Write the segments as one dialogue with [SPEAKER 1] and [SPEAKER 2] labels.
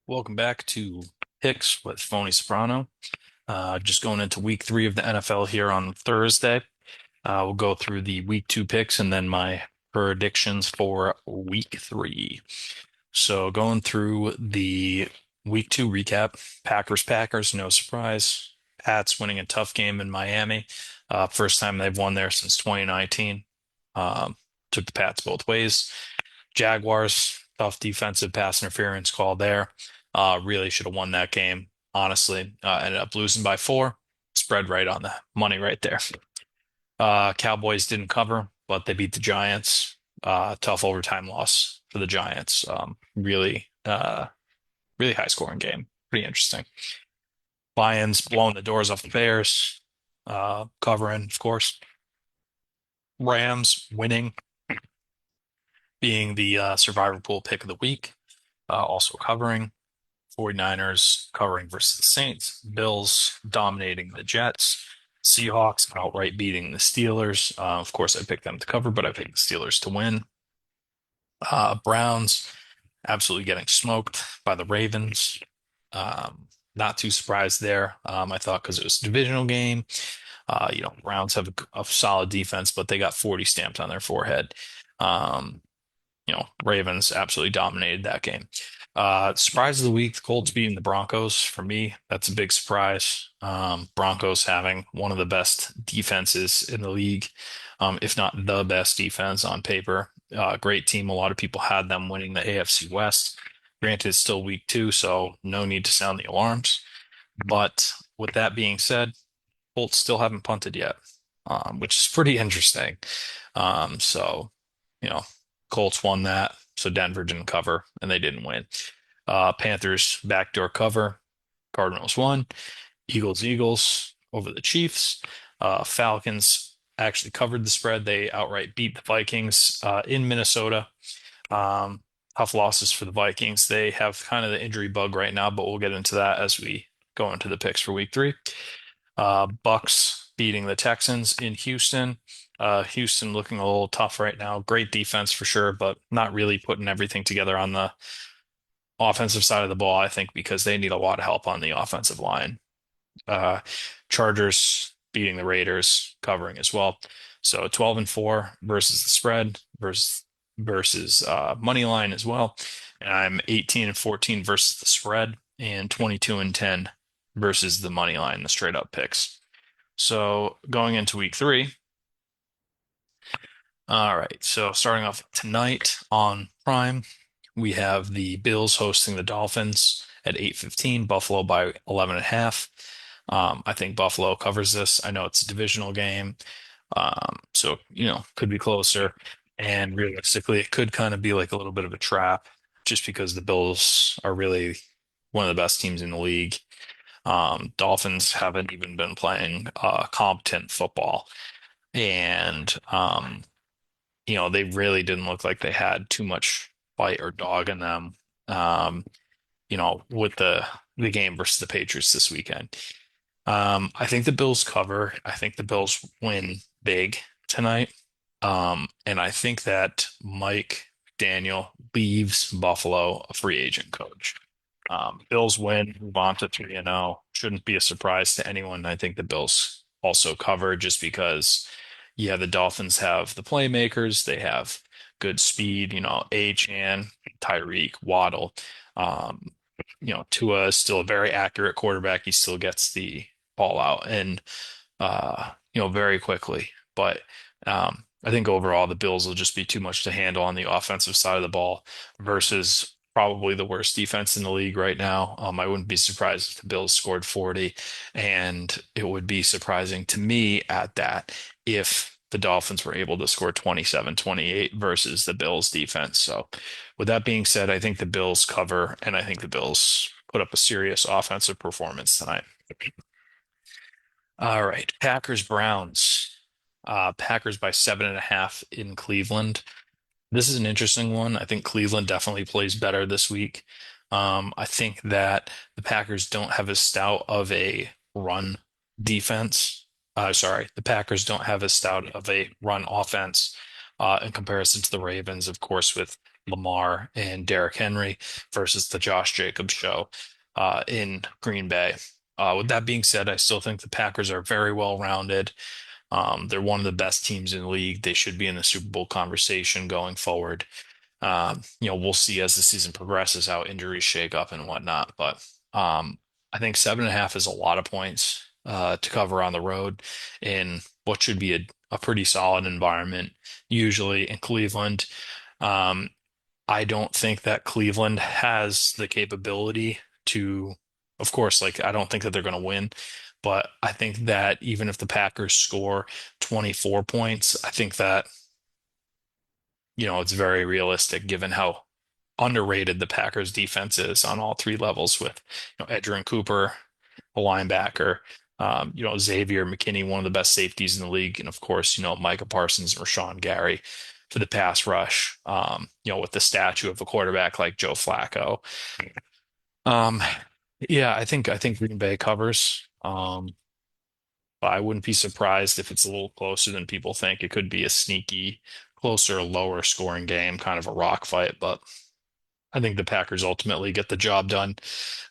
[SPEAKER 1] Welcome back to Picks with Phony Soprano. Just going into week three of the NFL here on Thursday. We'll go through the week two picks and then my predictions for week three. So going through the week two recap, Packers, no surprise. Pats winning a tough game in Miami. First time they've won there since 2019. Um, Took the Pats both ways. Jaguars, tough defensive pass interference call there. Really should have won that game, honestly. Ended up losing by four. Spread right on the money right there. Cowboys didn't cover, but they beat the Giants. Tough overtime loss for the Giants. Really high scoring game. Pretty interesting. Lions blowing the doors off the Bears. Covering, of course. Rams winning, being the survivor pool pick of the week. Also covering. 49ers covering versus the Saints, Bills dominating the Jets, Seahawks outright beating the Steelers. Of course, I picked them to cover, but I picked the Steelers to win. Browns absolutely getting smoked by the Ravens. Not too surprised there. I thought because it was a divisional game, Browns have a solid defense, but they got 40 stamped on their forehead. Um, Ravens absolutely dominated that game. Surprise of the week, the Colts beating the Broncos. For me, that's a big surprise. Broncos having one of the best defenses in the league, if not the best defense on paper. Great team. A lot of people had them winning the AFC West. Granted, it's still week two, so no need to sound the alarms. But with that being said, Colts still haven't punted yet, which is pretty interesting. So, you know, Colts won that, so Denver didn't cover and they didn't win. Panthers backdoor cover. Cardinals won. Eagles over the Chiefs. Falcons actually covered the spread. They outright beat the Vikings in Minnesota. Um, Tough losses for the Vikings. They have kind of the injury bug right now, but we'll get into that as we go into the picks for week three. Bucks beating the Texans in Houston. Houston looking a little tough right now. Great defense for sure, but not really putting everything together on the offensive side of the ball, I think, because they need a lot of help on the offensive line. Uh, Chargers beating the Raiders, covering as well. So 12 and 4 versus the spread versus money line as well. And I'm 18 and 14 versus the spread and 22 and 10 versus the money line, the straight up picks. So going into week three. All right. So starting off tonight on Prime, we have the Bills hosting the Dolphins at 8:15, Buffalo by 11 and a half. I think Buffalo covers this. I know it's a divisional game. So, could be closer. And realistically, it could kind of be like a little bit of a trap just because the Bills are really one of the best teams in the league. Dolphins haven't even been playing competent football. And, they really didn't look like they had too much bite or dog in them, um, with the game versus the Patriots this weekend. I think the Bills cover. I think the Bills win big tonight. And I think that Mike Daniel leaves Buffalo a free agent coach. Bills win, move on to 3-0. Shouldn't be a surprise to anyone. I think the Bills also cover just because, yeah, the Dolphins have the playmakers. They have good speed, Achane, Tyreek, Waddle. Um, Tua is still a very accurate quarterback. He still gets the ball out and very quickly. But I think overall the Bills will just be too much to handle on the offensive side of the ball versus probably the worst defense in the league right now. I wouldn't be surprised if the Bills scored 40, and it would be surprising to me at that if the Dolphins were able to score 27-28 versus the Bills defense. So with that being said, I think the Bills cover, and I think the Bills put up a serious offensive performance tonight. All right, Packers Browns. Packers by 7.5 in Cleveland. This is an interesting one. I think Cleveland definitely plays better this week. I think that the Packers don't have as stout of a run defense. Sorry, the Packers don't have as stout of a run offense in comparison to the Ravens, of course, with Lamar and Derrick Henry versus the Josh Jacobs show in Green Bay. With that being said, I still think the Packers are very well rounded. They're one of the best teams in the league. They should be in the Super Bowl conversation going forward. We'll see as the season progresses how injuries shake up and whatnot. But I think 7.5 is a lot of points to cover on the road in what should be a pretty solid environment, usually in Cleveland. Um, I don't think that Cleveland has the capability to, of course, like I don't think that they're going to win, but I think that even if the Packers score 24 points, I think that, it's very realistic given how underrated the Packers defense is on all three levels with, Edgerrin Cooper, a linebacker, Xavier McKinney, one of the best safeties in the league, and of course, Micah Parsons and Rashawn Gary for the pass rush, with the statue of a quarterback like Joe Flacco. Um, yeah, I think Green Bay covers. But I wouldn't be surprised if it's a little closer than people think. It could be a sneaky, closer, lower scoring game, kind of a rock fight, but I think the Packers ultimately get the job done.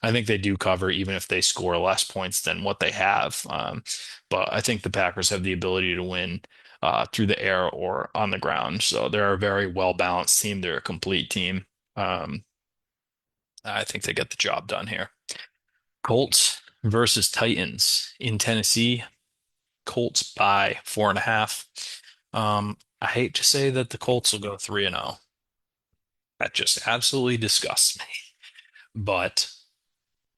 [SPEAKER 1] I think they do cover even if they score less points than what they have. But I think the Packers have the ability to win through the air or on the ground. So they're a very well balanced team. They're a complete team. Um, I think they get the job done here. Colts versus Titans in Tennessee. Colts by 4.5. I hate to say that the Colts will go 3-0. That just absolutely disgusts me. But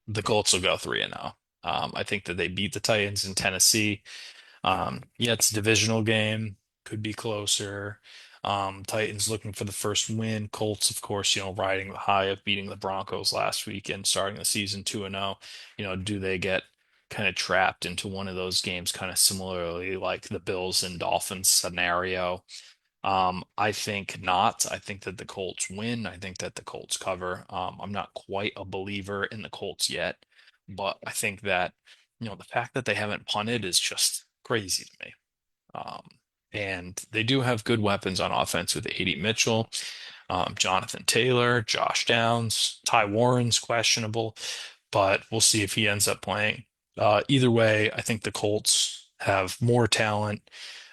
[SPEAKER 1] the Colts will go 3-0. I think that they beat the Titans in Tennessee. Yeah, it's a divisional game, could be closer. Titans looking for the first win. Colts, of course, riding the high of beating the Broncos last week and starting the season 2-0. Do they get kind of trapped into one of those games, kind of similarly like the Bills and Dolphins scenario? I think not. I think that the Colts win. I think that the Colts cover. I'm not quite a believer in the Colts yet, but I think that, the fact that they haven't punted is just crazy to me. Um, and they do have good weapons on offense with A.D. Mitchell, Jonathan Taylor, Josh Downs, Ty Warren's questionable, but we'll see if he ends up playing. Either way, I think the Colts have more talent.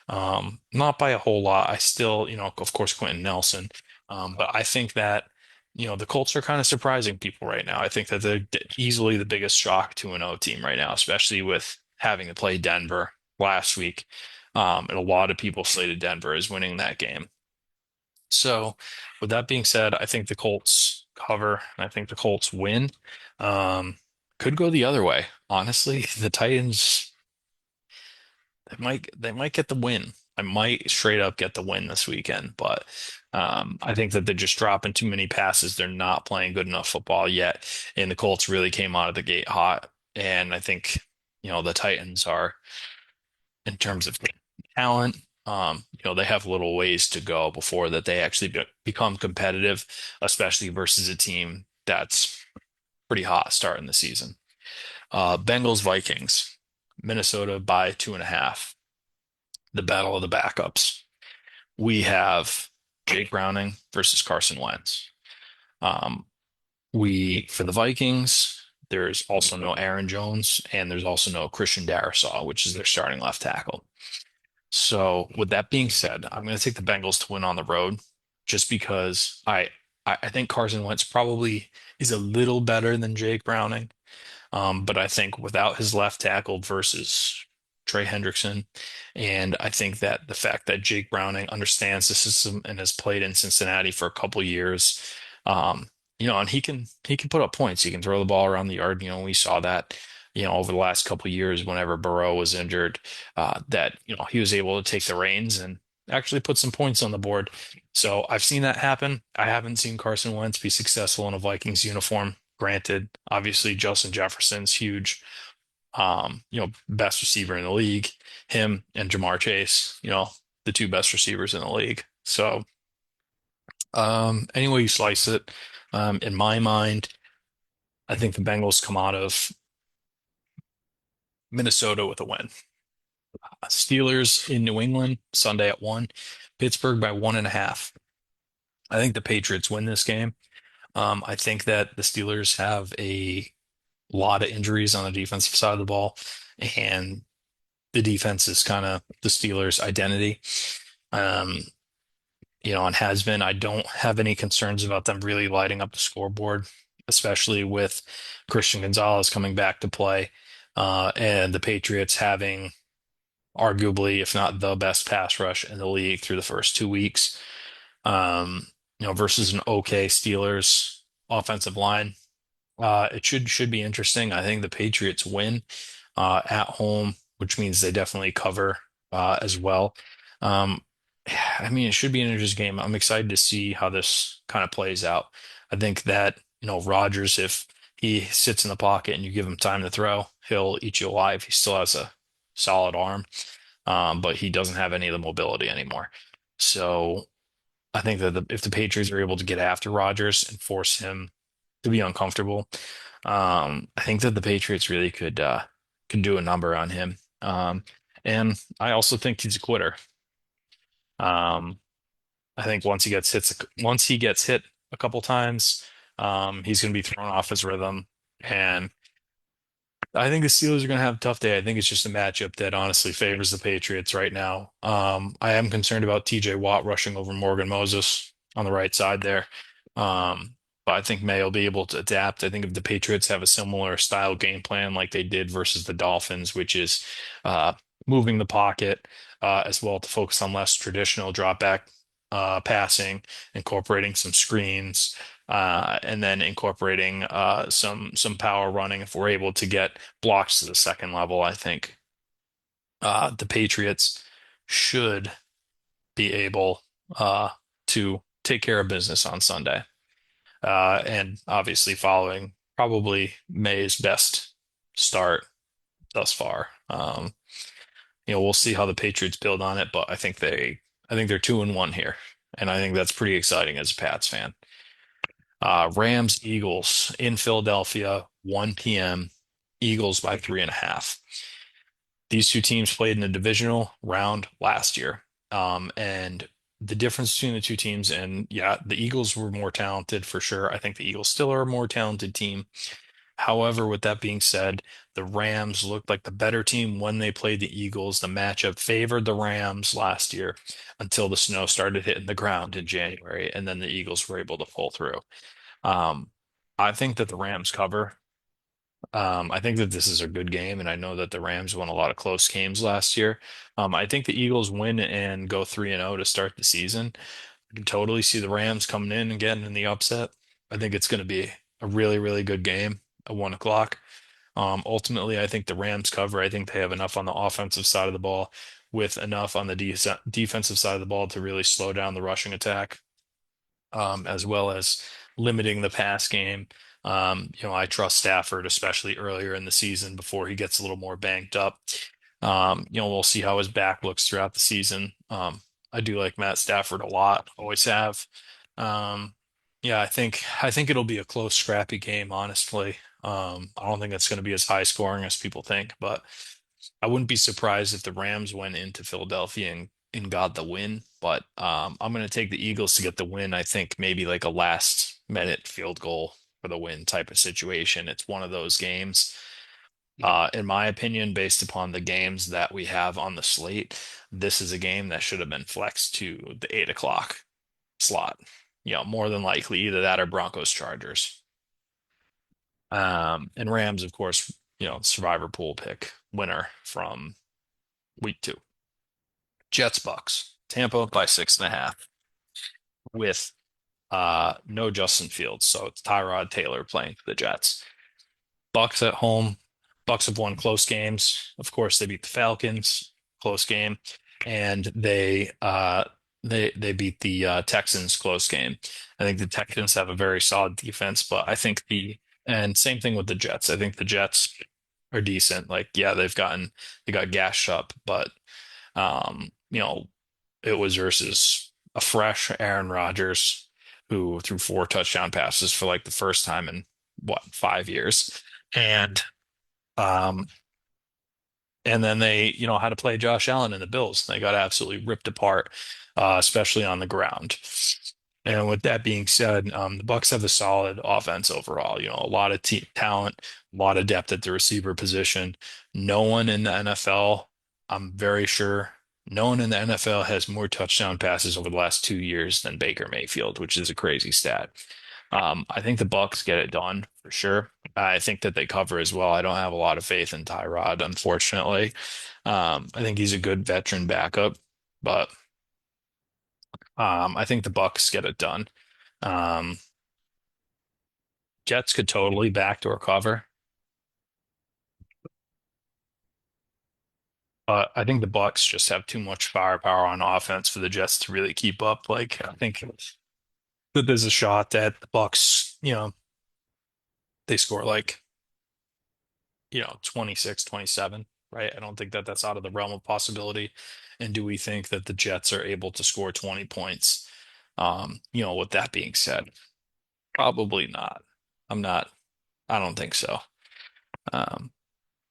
[SPEAKER 1] Not by a whole lot. I still, of course, Quentin Nelson. But I think that, the Colts are kind of surprising people right now. I think that they're easily the biggest shock to an O team right now, especially with having to play Denver last week. And a lot of people slated Denver as winning that game. So, with that being said, I think the Colts cover, and I think the Colts win. Um, could go the other way. Honestly, the Titans, they might get the win. I might straight up get the win this weekend, but I think that they're just dropping too many passes. They're not playing good enough football yet, and the Colts really came out of the gate hot. And I think, the Titans are in terms of talent. They have little ways to go before that they actually become competitive, especially versus a team that's pretty hot starting the season. Bengals Vikings, Minnesota by 2.5. The battle of the backups. We have Jake Browning versus Carson Wentz. Um, we for the Vikings, there's also no Aaron Jones, and there's also no Christian Darrisaw, which is their starting left tackle. So, with that being said, I'm going to take the Bengals to win on the road, just because I think Carson Wentz probably is a little better than Jake Browning. But I think without his left tackle versus Trey Hendrickson, and I think that the fact that Jake Browning understands the system and has played in Cincinnati for a couple years, and he can put up points. He can throw the ball around the yard. We saw that, over the last couple years whenever Burrow was injured, that he was able to take the reins and actually put some points on the board. So I've seen that happen. I haven't seen Carson Wentz be successful in a Vikings uniform. Granted, obviously Justin Jefferson's huge, best receiver in the league. Him and Jamar Chase, the two best receivers in the league. So, any way you slice it, in my mind, I think the Bengals come out of Minnesota with a win. Steelers in New England Sunday at 1, Pittsburgh by 1.5. I think the Patriots win this game. I think that the Steelers have a lot of injuries on the defensive side of the ball, and the defense is kind of the Steelers' identity. Um, and has been. I don't have any concerns about them really lighting up the scoreboard, especially with Christian Gonzalez coming back to play, and the Patriots having arguably, if not the best pass rush in the league through the first 2 weeks. Versus an okay Steelers offensive line. It should be interesting. I think the Patriots win at home, which means they definitely cover as well. Um, I mean, it should be an interesting game. I'm excited to see how this kind of plays out. I think that, Rodgers, if he sits in the pocket and you give him time to throw, he'll eat you alive. He still has a solid arm, but he doesn't have any of the mobility anymore. So I think that if the Patriots are able to get after Rodgers and force him to be uncomfortable, I think that the Patriots really could do a number on him. And I also think he's a quitter. Um, I think once he gets hit a couple times, he's going to be thrown off his rhythm. And I think the Steelers are going to have a tough day. I think it's just a matchup that honestly favors the Patriots right now. I am concerned about TJ Watt rushing over Morgan Moses on the right side there. Um, but I think May will be able to adapt. I think if the Patriots have a similar style game plan like they did versus the Dolphins, which is uh, moving the pocket as well to focus on less traditional drop back passing, incorporating some screens and then incorporating some power running. If we're able to get blocks to the second level, I think the Patriots should be able to take care of business on Sunday. And obviously following probably May's best start thus far. We'll see how the Patriots build on it, but I think they're 2-1 here, and I think that's pretty exciting as a Pats fan. Rams, Eagles in Philadelphia, 1 p.m. Eagles by 3.5. These two teams played in a divisional round last year. And the difference between the two teams, and yeah, the Eagles were more talented for sure. I think the Eagles still are a more talented team. However, with that being said, the Rams looked like the better team when they played the Eagles. The matchup favored the Rams last year until the snow started hitting the ground in January, and then the Eagles were able to pull through. Um, I think that the Rams cover. I think that this is a good game, and I know that the Rams won a lot of close games last year. I think the Eagles win and go 3-0 to start the season. I can totally see the Rams coming in and getting in the upset. I think it's going to be a really, really good game at 1 o'clock. Ultimately, I think the Rams cover. I think they have enough on the offensive side of the ball with enough on the defensive side of the ball to really slow down the rushing attack as well as limiting the pass game. I trust Stafford, especially earlier in the season before he gets a little more banged up. We'll see how his back looks throughout the season. I do like Matt Stafford a lot, always have. Um, yeah, I think it'll be a close, scrappy game, honestly. I don't think it's going to be as high scoring as people think, but I wouldn't be surprised if the Rams went into Philadelphia and got the win. But I'm going to take the Eagles to get the win. I think maybe like a last minute field goal for the win type of situation. It's one of those games, in my opinion, based upon the games that we have on the slate. This is a game that should have been flexed to the 8 o'clock slot. More than likely either that or Broncos Chargers. And Rams, of course, survivor pool pick winner from week 2. Jets Bucks. Tampa by 6.5 with no Justin Fields. So it's Tyrod Taylor playing for the Jets. Bucks at home. Bucks have won close games. Of course, they beat the Falcons, close game, and they beat the Texans close game. I think the Texans have a very solid defense, but I think and same thing with the Jets. I think the Jets are decent. Like, yeah, they got gashed up, but um, you know, it was versus a fresh Aaron Rodgers who threw 4 touchdown passes for like the first time in what, 5 years. And um and then they, had to play Josh Allen and the Bills. They got absolutely ripped apart, especially on the ground. And with that being said, the Bucks have a solid offense overall. A lot of talent, a lot of depth at the receiver position. No one in the NFL, I'm very sure, no one in the NFL has more touchdown passes over the last 2 years than Baker Mayfield, which is a crazy stat. I think the Bucks get it done for sure. I think that they cover as well. I don't have a lot of faith in Tyrod, unfortunately. I think he's a good veteran backup, but I think the Bucks get it done. Um, Jets could totally backdoor cover, but I think the Bucks just have too much firepower on offense for the Jets to really keep up. Like, I think that there's a shot that the Bucks, they score like, 26, 27, right? I don't think that that's out of the realm of possibility. And do we think that the Jets are able to score 20 points? With that being said, probably not. I'm not, I don't think so. Um,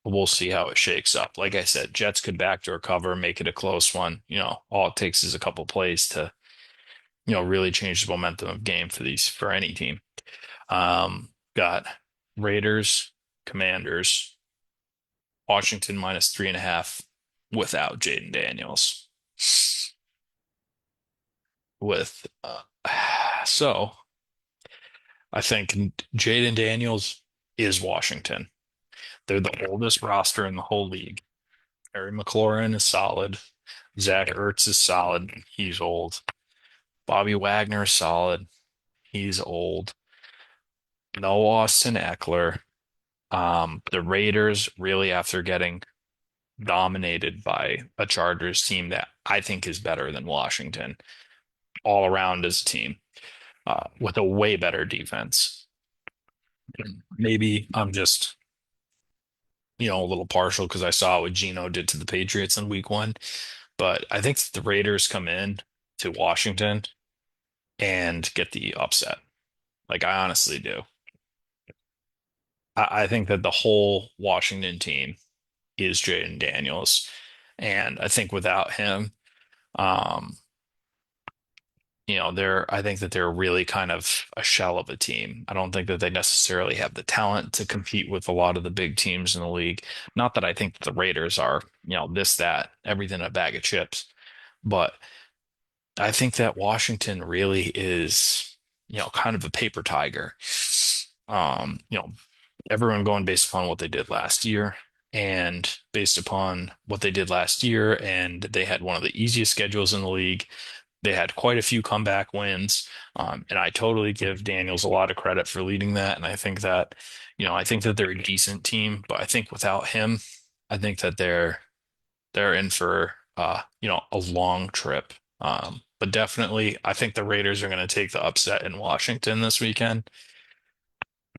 [SPEAKER 1] We'll see how it shakes up. Like I said, Jets could backdoor cover, make it a close one. All it takes is a couple plays to, really change the momentum of game for any team. Got Raiders, Commanders, Washington -3.5 without Jaden Daniels. With so I think Jaden Daniels is Washington. They're the oldest roster in the whole league. Terry McLaurin is solid. Zach Ertz is solid. He's old. Bobby Wagner is solid. He's old. No Austin Eckler. The Raiders really, after getting dominated by a Chargers team that I think is better than Washington all around as a team, with a way better defense. Maybe I'm just, a little partial because I saw what Geno did to the Patriots in week one, but I think the Raiders come in to Washington and get the upset. Like I honestly do. I think that the whole Washington team is Jaden Daniels. And I think without him, um, I think that they're really kind of a shell of a team. I don't think that they necessarily have the talent to compete with a lot of the big teams in the league. Not that I think that the Raiders are, this, that, everything in a bag of chips, but I think that Washington really is, kind of a paper tiger. Everyone going based upon what they did last year and based upon what they did last year, and they had one of the easiest schedules in the league. They had quite a few comeback wins, and I totally give Daniels a lot of credit for leading that. And I think that they're a decent team, but I think without him, I think that they're in for a long trip. But definitely, I think the Raiders are going to take the upset in Washington this weekend.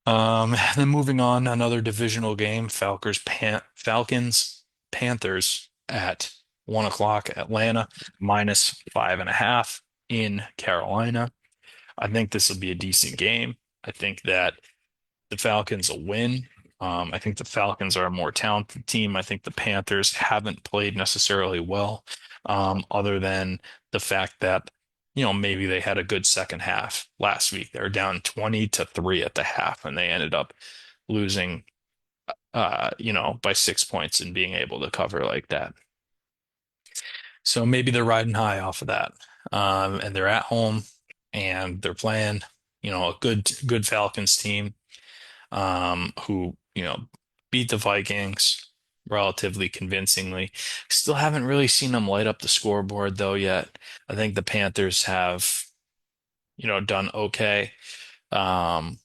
[SPEAKER 1] Then moving on, another divisional game, Falcons, Panthers at 1 o'clock, Atlanta, -5.5 in Carolina. I think this will be a decent game. I think that the Falcons will win. I think the Falcons are a more talented team. I think the Panthers haven't played necessarily well, other than the fact that, maybe they had a good second half last week. They were down 20-3 at the half, and they ended up losing, by 6 points and being able to cover like that. So maybe they're riding high off of that. And they're at home and they're playing, a good Falcons team, who, beat the Vikings relatively convincingly. Still haven't really seen them light up the scoreboard though yet. I think the Panthers have, done okay. Um,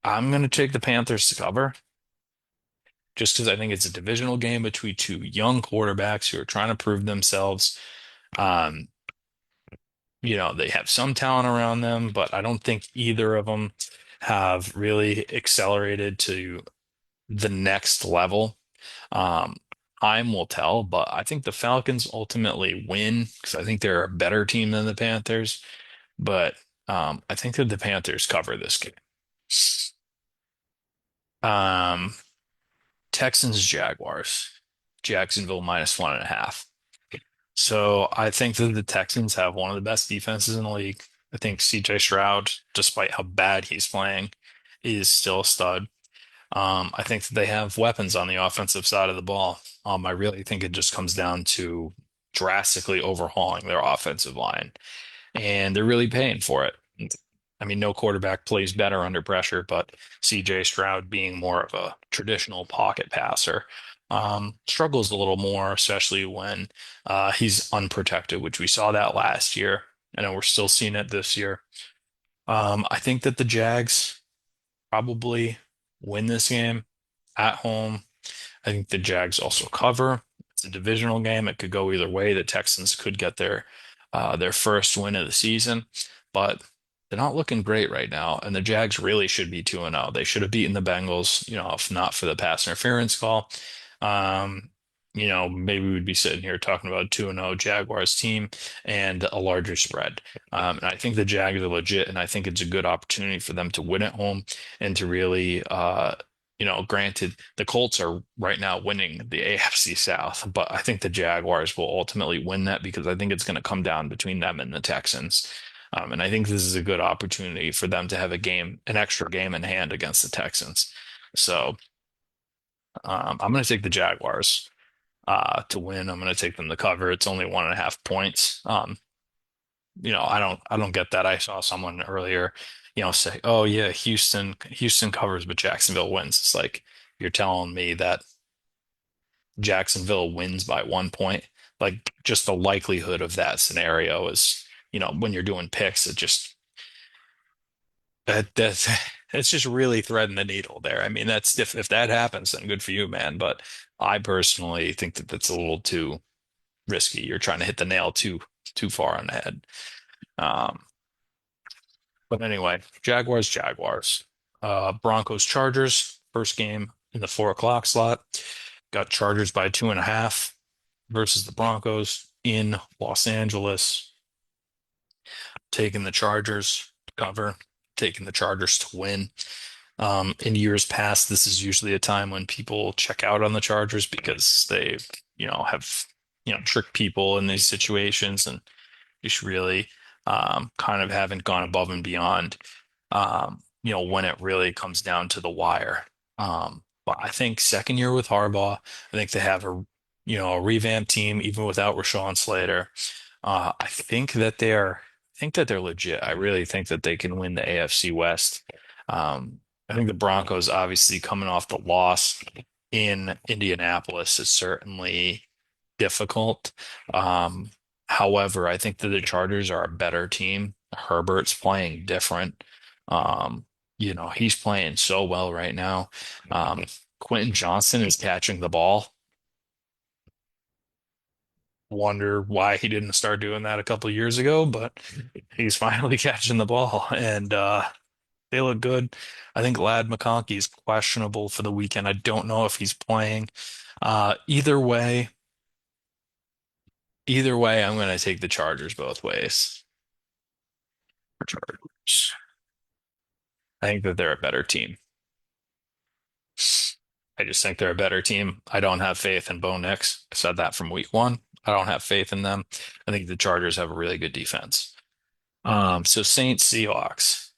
[SPEAKER 1] I'm going to take the Panthers to cover just because I think it's a divisional game between two young quarterbacks who are trying to prove themselves. Um, they have some talent around them, but I don't think either of them have really accelerated to the next level. Um, Time will tell, but I think the Falcons ultimately win because I think they're a better team than the Panthers. But I think that the Panthers cover this game. Um, Texans, Jaguars, Jacksonville -1.5. So I think that the Texans have one of the best defenses in the league. I think CJ Stroud, despite how bad he's playing, is still a stud. I think that they have weapons on the offensive side of the ball. I really think it just comes down to drastically overhauling their offensive line, and they're really paying for it. I mean, no quarterback plays better under pressure, but CJ Stroud, being more of a traditional pocket passer, struggles a little more, especially when he's unprotected, which we saw that last year. I know we're still seeing it this year. I think that the Jags probably win this game at home. I think the Jags also cover. It's a divisional game. It could go either way. The Texans could get their first win of the season, but they're not looking great right now. And the Jags really should be 2-0. They should have beaten the Bengals, if not for the pass interference call. Um, maybe we'd be sitting here talking about a 2-0 Jaguars team and a larger spread. And I think the Jags are legit, and I think it's a good opportunity for them to win at home and to really granted, the Colts are right now winning the AFC South, but I think the Jaguars will ultimately win that because I think it's going to come down between them and the Texans. And I think this is a good opportunity for them to have an extra game in hand against the Texans. So I'm going to take the Jaguars to win. I'm going to take them to cover. It's only 1.5 points. I don't get that. I saw someone earlier, say, "Oh yeah, Houston covers, but Jacksonville wins." It's like you're telling me that Jacksonville wins by 1 point. Like just the likelihood of that scenario is, when you're doing picks, it just that's it's just really threading the needle there. I mean, that's if that happens, then good for you, man. But I personally think that that's a little too risky. You're trying to hit the nail too far on the head. Um, But anyway, Jaguars. Broncos, Chargers, first game in the 4 o'clock slot. Got Chargers by 2.5 versus the Broncos in Los Angeles. Taking the Chargers to cover, taking the Chargers to win. In years past, this is usually a time when people check out on the Chargers because they, have, tricked people in these situations and just really kind of haven't gone above and beyond, when it really comes down to the wire. But I think second year with Harbaugh, I think they have a revamped team even without Rashawn Slater. I think that they're legit. I really think that they can win the AFC West. I think the Broncos, obviously coming off the loss in Indianapolis, is certainly difficult. Um, However, I think that the Chargers are a better team. Herbert's playing different. He's playing so well right now. Quentin Johnson is catching the ball. Wonder why he didn't start doing that a couple of years ago, but he's finally catching the ball, and they look good. I think Lad McConkey is questionable for the weekend. I don't know if he's playing. Uh, either way, either way, I'm going to take the Chargers both ways. Chargers. I think that they're a better team. I just think they're a better team. I don't have faith in Bo Nix. I said that from week one. I don't have faith in them. I think the Chargers have a really good defense. So Saints Seahawks.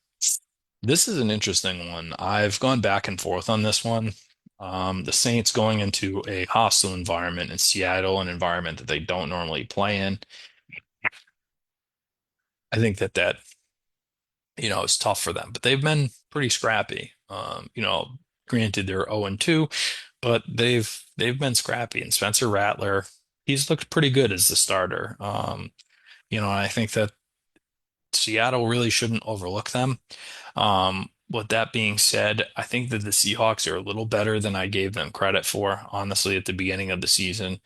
[SPEAKER 1] This is an interesting one. I've gone back and forth on this one. The Saints going into a hostile environment in Seattle, an environment that they don't normally play in. I think that is tough for them, but they've been pretty scrappy. Granted they're 0-2, but they've been scrappy. And Spencer Rattler, he's looked pretty good as the starter. And I think that Seattle really shouldn't overlook them. With that being said, I think that the Seahawks are a little better than I gave them credit for, honestly, at the beginning of the season.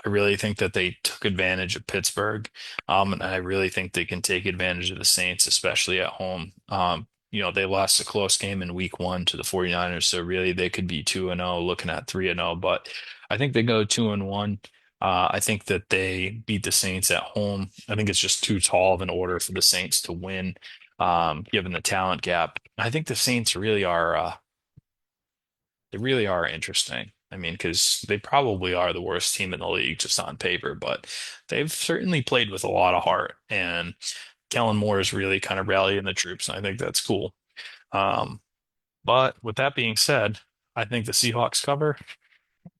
[SPEAKER 1] I really think that they took advantage of Pittsburgh. And I really think they can take advantage of the Saints, especially at home. They lost a close game in week one to the 49ers, so really they could be 2-0, looking at 3-0, but I think they go 2-1. I think that they beat the Saints at home. I think it's just too tall of an order for the Saints to win, given the talent gap. I think the Saints really are, they really are interesting. I mean, because they probably are the worst team in the league just on paper, but they've certainly played with a lot of heart. And Kellen Moore is really kind of rallying the troops, and I think that's cool. Um, but with that being said, I think the Seahawks cover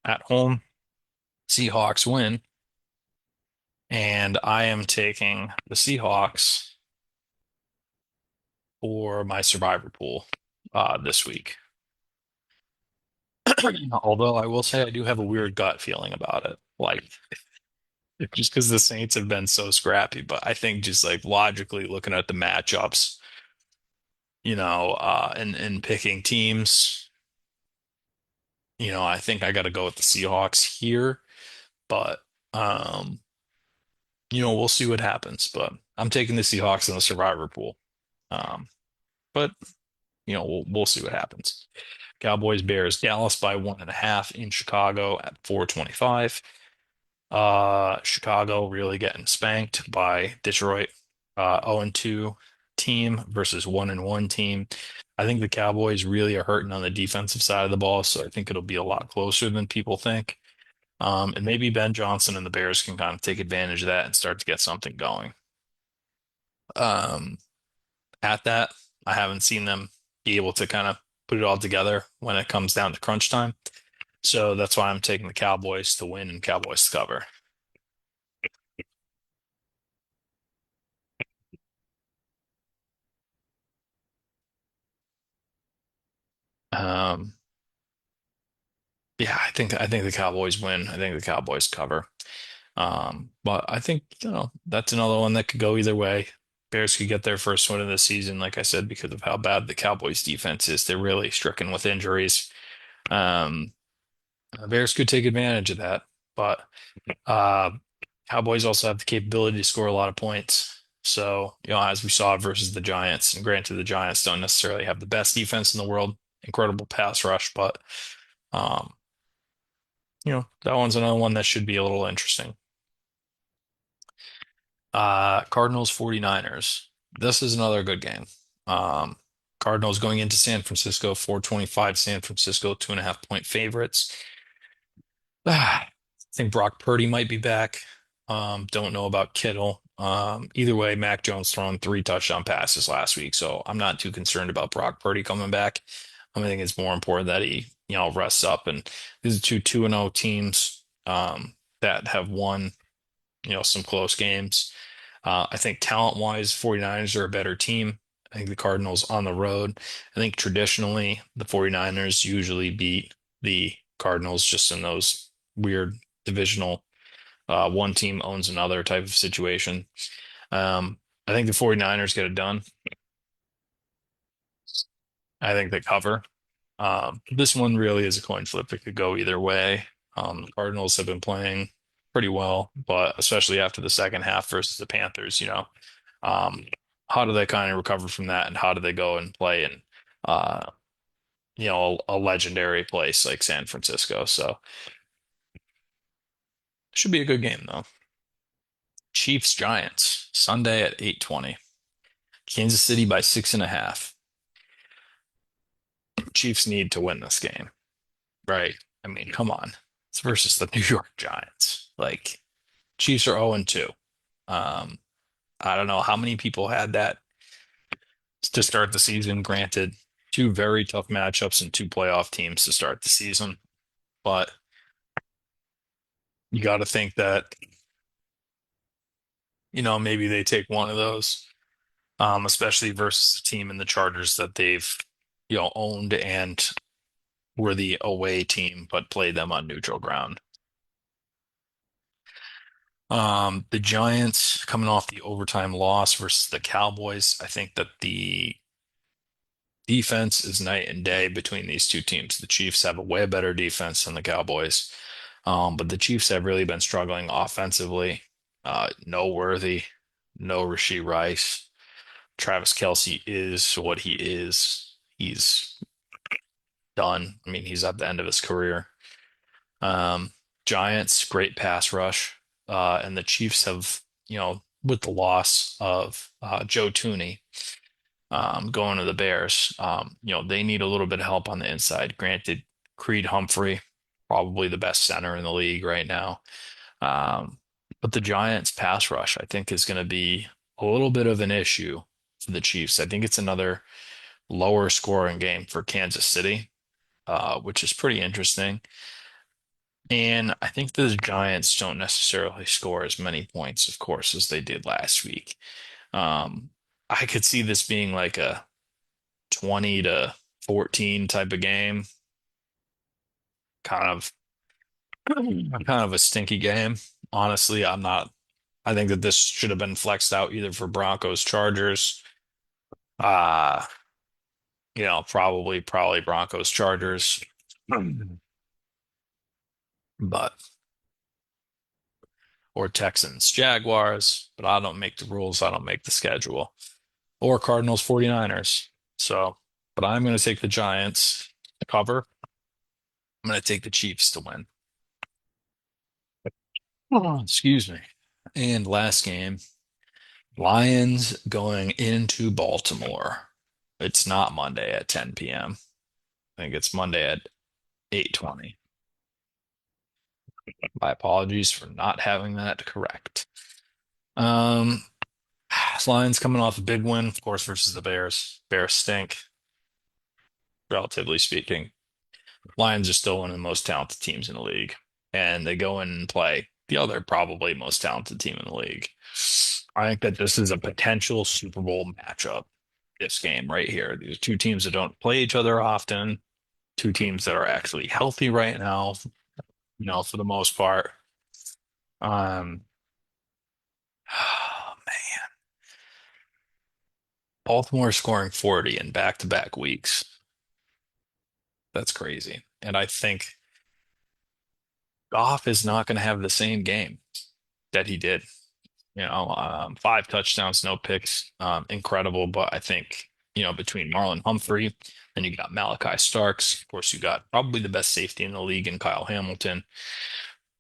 [SPEAKER 1] at home. Seahawks win, and I am taking the Seahawks for my survivor pool this week. Although I will say I do have a weird gut feeling about it. Like just because the Saints have been so scrappy, but I think just like logically looking at the matchups, and picking teams, I think I got to go with the Seahawks here, but um, we'll see what happens. But I'm taking the Seahawks in the survivor pool. Um, but we'll see what happens. Cowboys Bears Dallas by 1.5 in Chicago at 425. Chicago really getting spanked by Detroit. 0-2 team versus 1-1 team. I think the Cowboys really are hurting on the defensive side of the ball, so I think it'll be a lot closer than people think. And maybe Ben Johnson and the Bears can kind of take advantage of that and start to get something going. Um, at that, I haven't seen them be able to kind of put it all together when it comes down to crunch time. So that's why I'm taking the Cowboys to win and Cowboys to cover. Um, yeah, I think the Cowboys win. I think the Cowboys cover. But I think, that's another one that could go either way. Bears could get their first win of the season, like I said, because of how bad the Cowboys defense is. They're really stricken with injuries. Um, Bears could take advantage of that, but uh, Cowboys also have the capability to score a lot of points. So, as we saw versus the Giants, and granted, the Giants don't necessarily have the best defense in the world, incredible pass rush, but um, that one's another one that should be a little interesting. Cardinals 49ers. This is another good game. Um, Cardinals going into San Francisco, 425 San Francisco, 2.5 point favorites. I think Brock Purdy might be back. Don't know about Kittle. Either way, Mac Jones thrown 3 touchdown passes last week, so I'm not too concerned about Brock Purdy coming back. I think it's more important that he, rests up. And these are two 2-0 teams that have won, some close games. I think talent-wise, 49ers are a better team. I think the Cardinals on the road. I think traditionally the 49ers usually beat the Cardinals just in those weird divisional one team owns another type of situation. Um, I think the 49ers get it done. I think they cover. This one really is a coin flip. It could go either way. The Cardinals have been playing pretty well, but especially after the second half versus the Panthers, um, how do they kind of recover from that, and how do they go and play in, uh, a legendary place like San Francisco? So should be a good game though. Chiefs Giants Sunday at 8:20. Kansas City by 6.5. Chiefs need to win this game, right? I mean, come on. It's versus the New York Giants. Like, Chiefs are 0-2. Um, I don't know how many people had that to start the season. Granted, two very tough matchups and two playoff teams to start the season, but you got to think that, maybe they take one of those, especially versus a team in the Chargers that they've, owned and were the away team, but played them on neutral ground. The Giants coming off the overtime loss versus the Cowboys. I think that the defense is night and day between these two teams. The Chiefs have a way better defense than the Cowboys. But the Chiefs have really been struggling offensively. No Worthy, no Rashee Rice. Travis Kelce is what he is. He's done. I mean, he's at the end of his career. Um, Giants, great pass rush. And the Chiefs have, with the loss of Joe Tooney going to the Bears, they need a little bit of help on the inside. Granted, Creed Humphrey. probably the best center in the league right now. Um, but the Giants pass rush, I think, is going to be a little bit of an issue for the Chiefs. I think it's another lower scoring game for Kansas City, which is pretty interesting. And I think the Giants don't necessarily score as many points, of course, as they did last week. Um, I could see this being like a 20 to 14 type of game, kind of kind of a stinky game. Honestly, I'm not I think that this should have been flexed out either for Broncos, Chargers, uh, probably Broncos, Chargers, but or Texans, Jaguars, but I don't make the rules, I don't make the schedule. Or Cardinals, 49ers. So, but I'm going to take the Giants to cover. I'm going to take the Chiefs to win. Oh, excuse me. And last game, Lions going into Baltimore. It's not Monday at 10 p.m. I think it's Monday at 8:20. My apologies for not having that correct. Um, Lions coming off a big win, of course, versus the Bears. Bears stink, relatively speaking. Lions are still one of the most talented teams in the league, and they go in and play the other probably most talented team in the league. I think that this is a potential Super Bowl matchup, this game right here. These are two teams that don't play each other often, two teams that are actually healthy right now, for the most part. Um, man, Baltimore scoring 40 in back-to-back weeks. That's crazy. And I think Goff is not going to have the same game that he did. Five touchdowns, no picks, incredible. But I think, between Marlon Humphrey, then you got Malachi Starks. Of course, you got probably the best safety in the league in Kyle Hamilton,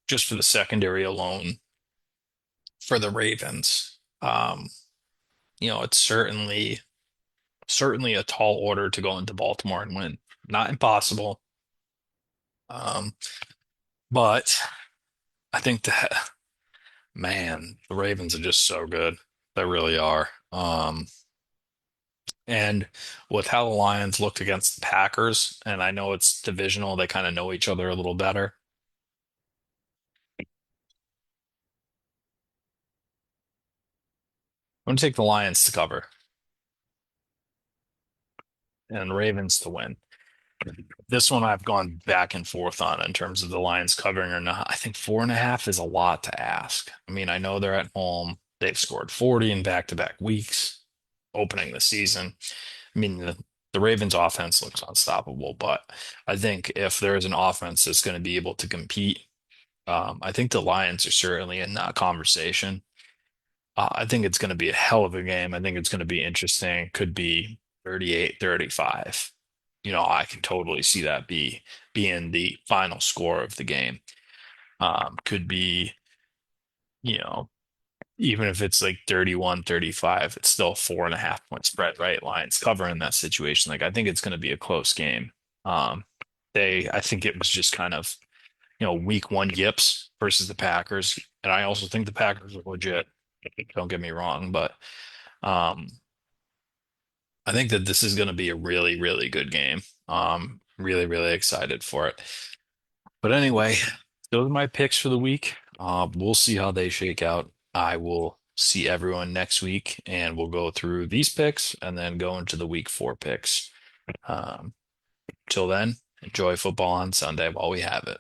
[SPEAKER 1] just for the secondary alone for the Ravens. It's certainly a tall order to go into Baltimore and win. Not impossible. Um, but I think that, man, the Ravens are just so good. They really are. And with how the Lions looked against the Packers, and I know it's divisional, they kind of know each other a little better. I'm going to take the Lions to cover and Ravens to win. This one I've gone back and forth on in terms of the Lions covering or not. I think 4.5 is a lot to ask. I mean, I know they're at home. They've scored 40 in back-to-back weeks opening the season. I mean, the Ravens offense looks unstoppable, but I think if there is an offense that's going to be able to compete, I think the Lions are certainly in that conversation. I think it's going to be a hell of a game. I think it's going to be interesting. Could be 38-35. I can totally see that being the final score of the game. Could be, you know, even if it's like 31-35, it's still a 4.5 point spread, right? Lions cover in that situation. Like I think it's going to be a close game. Um, I think it was just kind of, week one yips versus the Packers. And I also think the Packers are legit. Don't get me wrong, but um, I think that this is going to be a really, really good game. Really, really excited for it. But anyway, those are my picks for the week. We'll see how they shake out. I will see everyone next week, and we'll go through these picks and then go into the week four picks. Um, Till then, enjoy football on Sunday while we have it.